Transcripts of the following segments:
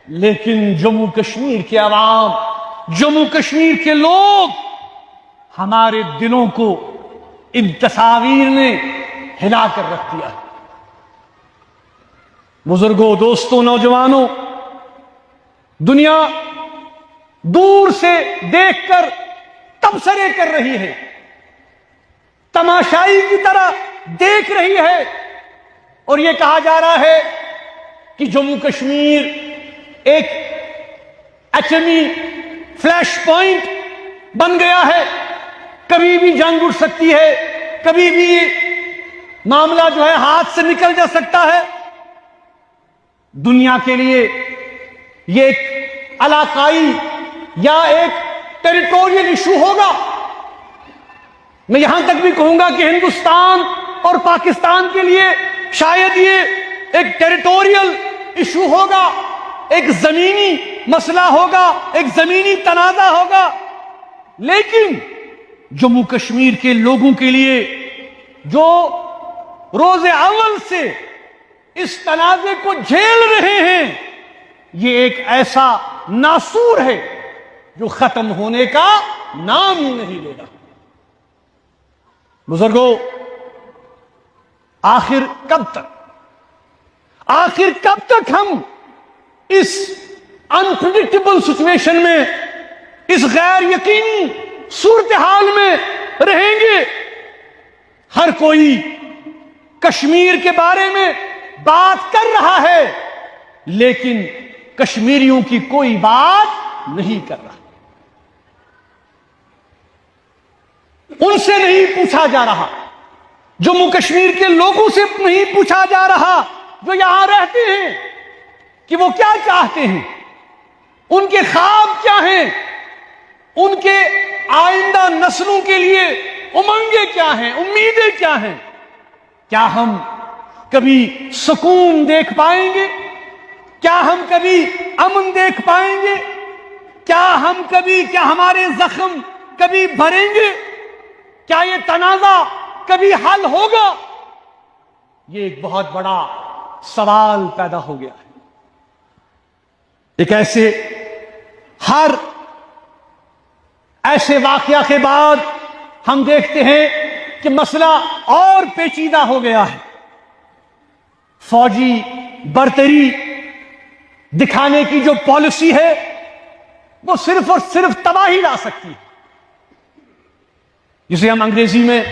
لیکن جموں کشمیر کے عوام، جموں کشمیر کے لوگ ہمارے دلوں کو ان تصاویر نے ہلا کر رکھ دیا ہے۔ بزرگوں، دوستوں، نوجوانوں، دنیا دور سے دیکھ کر تبصرے کر رہی ہے، تماشائی کی طرح دیکھ رہی ہے، اور یہ کہا جا رہا ہے کہ جموں کشمیر ایک ایٹمی فلیش پوائنٹ بن گیا ہے، کبھی بھی جنگ اٹھ سکتی ہے، کبھی بھی معاملہ جو ہے ہاتھ سے نکل جا سکتا ہے۔ دنیا کے لیے یہ ایک علاقائی یا ایک ٹیریٹوریل ایشو ہوگا۔ میں یہاں تک بھی کہوں گا کہ ہندوستان اور پاکستان کے لیے شاید یہ ایک ٹیریٹوریل ایشو ہوگا، ایک زمینی مسئلہ ہوگا، ایک زمینی تنازع ہوگا، لیکن جموں کشمیر کے لوگوں کے لیے جو روز اول سے اس تنازع کو جھیل رہے ہیں، یہ ایک ایسا ناسور ہے جو ختم ہونے کا نام ہی نہیں لے رہا۔ بزرگوں، آخر کب تک ہم اس انپریڈکٹیبل سچویشن میں، اس غیر یقینی صورتحال میں رہیں گے؟ ہر کوئی کشمیر کے بارے میں بات کر رہا ہے، لیکن کشمیریوں کی کوئی بات نہیں کر رہا، ان سے نہیں پوچھا جا رہا، جموں کشمیر کے لوگوں سے نہیں پوچھا جا رہا جو یہاں رہتے ہیں کہ وہ کیا چاہتے ہیں، ان کے خواب کیا ہیں، ان کے آئندہ نسلوں کے لیے امنگیں کیا ہیں، امیدیں کیا ہیں۔ کیا ہم کبھی سکون دیکھ پائیں گے؟ کیا ہم کبھی امن دیکھ پائیں گے؟ کیا ہمارے زخم کبھی بھریں گے؟ کیا یہ تنازع کبھی حل ہوگا؟ یہ ایک بہت بڑا سوال پیدا ہو گیا ہے۔ ایک ہر ایسے واقعہ کے بعد ہم دیکھتے ہیں کہ مسئلہ اور پیچیدہ ہو گیا ہے۔ فوجی برتری دکھانے کی جو پالیسی ہے وہ صرف اور صرف تباہی لا سکتی ہے، جسے ہم انگریزی میں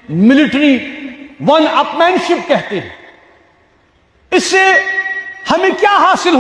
ملٹری ون اپ مین شپ کہتے ہیں۔ اس سے ہمیں کیا حاصل ہو